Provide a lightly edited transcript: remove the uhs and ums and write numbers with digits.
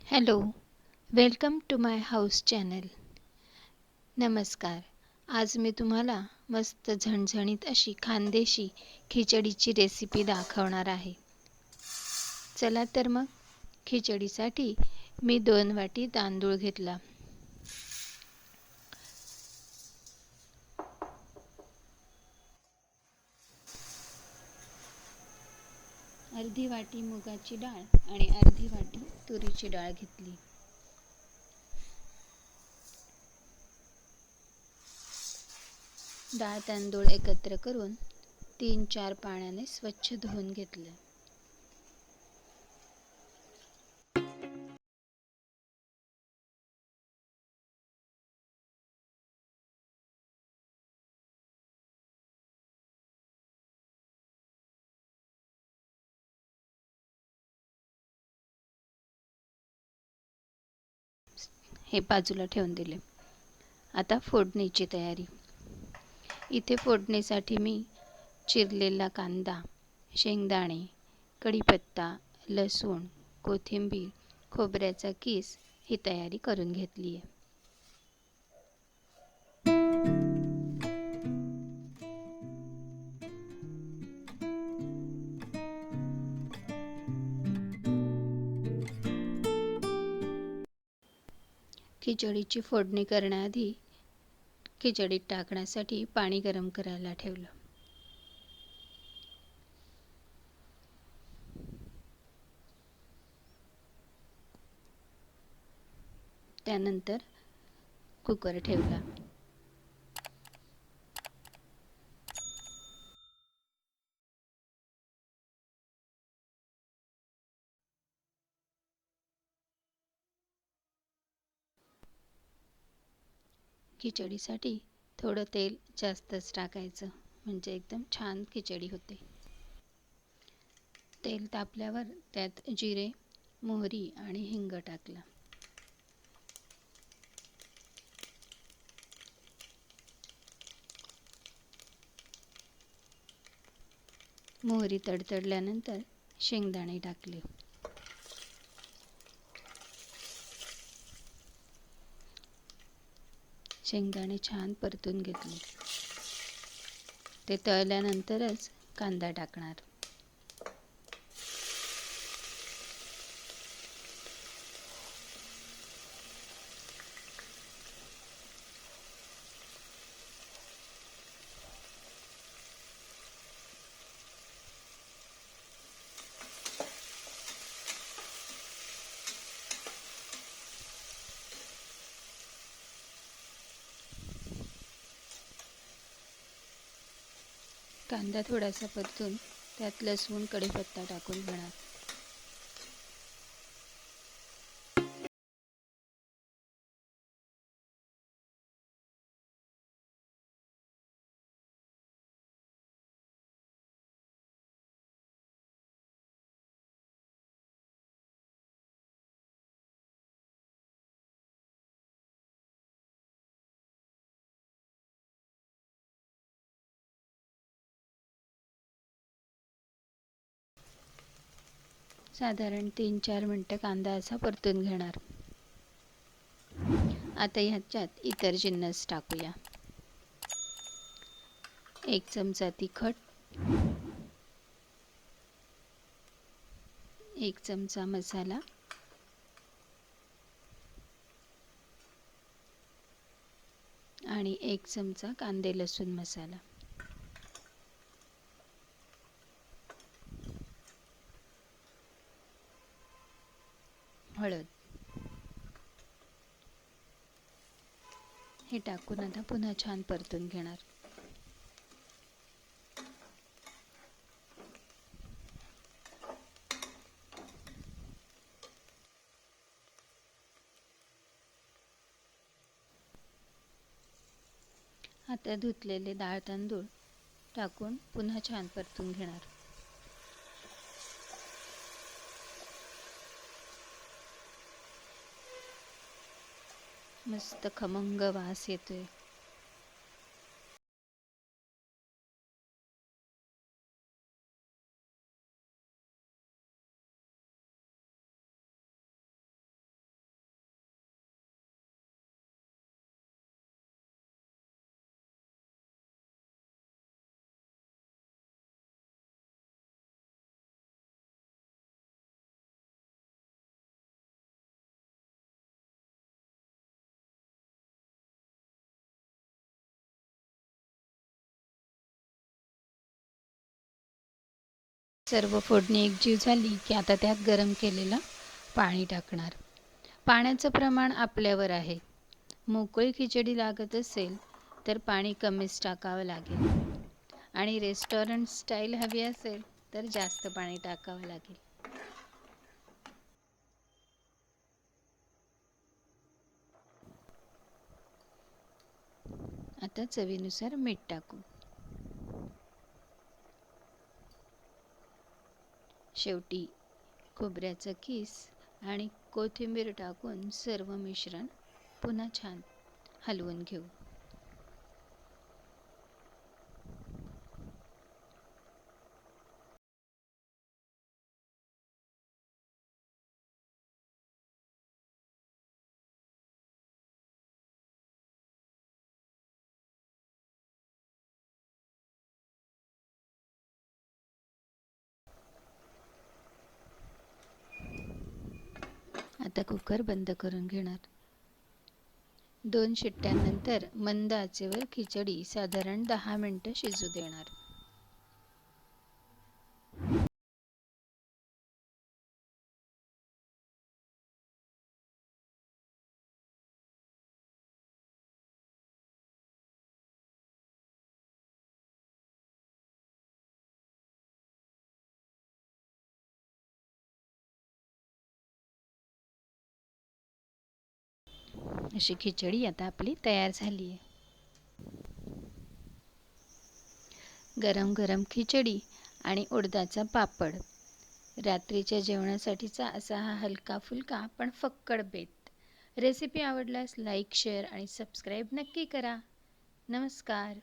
Hello, welcome to my house channel. नमस्कार. आज मी तुम्हाला मस्त झणझणीत अशी खानदेशी खिचडीची रेसिपी दाखवणार आहे. चला तर मग, खिचडीसाठी मी 2 वाटी तांदूळ घेतला. अर्धी वाटी मुगाची डाळ आणि अर्धी वाटी तुरीची डाळ घेतली. डाळ तांदूळ एकत्र करून 3-4 पाण्याने स्वच्छ धुवून घेतले. हे बाजूला ठेवून दिले. आता फोडणीची तयारी. इथे फोडणीसाठी मी चिरलेला कांदा, शेंगदाणे, कढीपत्ता, लसूण, कोथिंबीर, खोबऱ्याचा कीस ही तयारी करून घेतली आहे. खिचडीची फोडणी करण्याआधी खिचडीत टाकण्यासाठी पाणी गरम करायला ठेवलं. त्यानंतर कुकर ठेवला. खिचडीसाठी थोडं तेल जास्तच टाकायचं, म्हणजे एकदम छान खिचडी होते. तेल तापल्यावर त्यात जिरे, मोहरी आणि हिंग टाकला. मोहरी तडतडल्यानंतर शेंगदाणे टाकले. शेंगदाणे छान परतून घेतले. ते तळल्यानंतरच कांदा टाकणार. कांदा थोडासा परतून त्यात लसूण, कढीपत्ता टाकून घेणार. साधारण 3-4 मिनटं कांदा असा परतून घेणार. आता ह्याच्यात इतर जिन्नस टाकूया. 1 चमचा तिखट, 1 चमचा मसाला, आणि 1 चमचा कांदे लसूण मसाला. हळद हे टाकून आता पुन्हा छान परतून घेणार. आता धुतलेले डाळ तांदूळ टाकून पुन्हा छान परतून घेणार. मस्त खमंग वास येतोय. सर्व फोडणी एकजीव झाली की आता त्यात गरम केलेलं पाणी टाकणार. पाण्याचं प्रमाण आपल्यावर आहे. मोकळी खिचडी लागत असेल तर पाणी कमीच टाकावं लागेल आणि रेस्टॉरंट स्टाईल हवी असेल तर जास्त पाणी टाकावं लागेल. आता चवीनुसार मीठ टाकू. शेवटी खोबऱ्याचा किस आणि कोथिंबीर टाकून सर्व मिश्रण पुन्हा छान हलवून घेऊ. आता कुकर बंद करून घेणार. 2 शिट्ट्यांनंतर मंद आचेवर खिचडी साधारण 10 मिनिटं शिजू देणार. अशी खिचडी आता आपली तयार झाली आहे. गरम गरम खिचडी आणि उडदाचा पापड. रात्रीच्या जेवणासाठीचा असा हा हलका फुलका पण फक्कड बेत. रेसिपी आवडल्यास लाईक, शेअर आणि सबस्क्राईब नक्की करा. नमस्कार.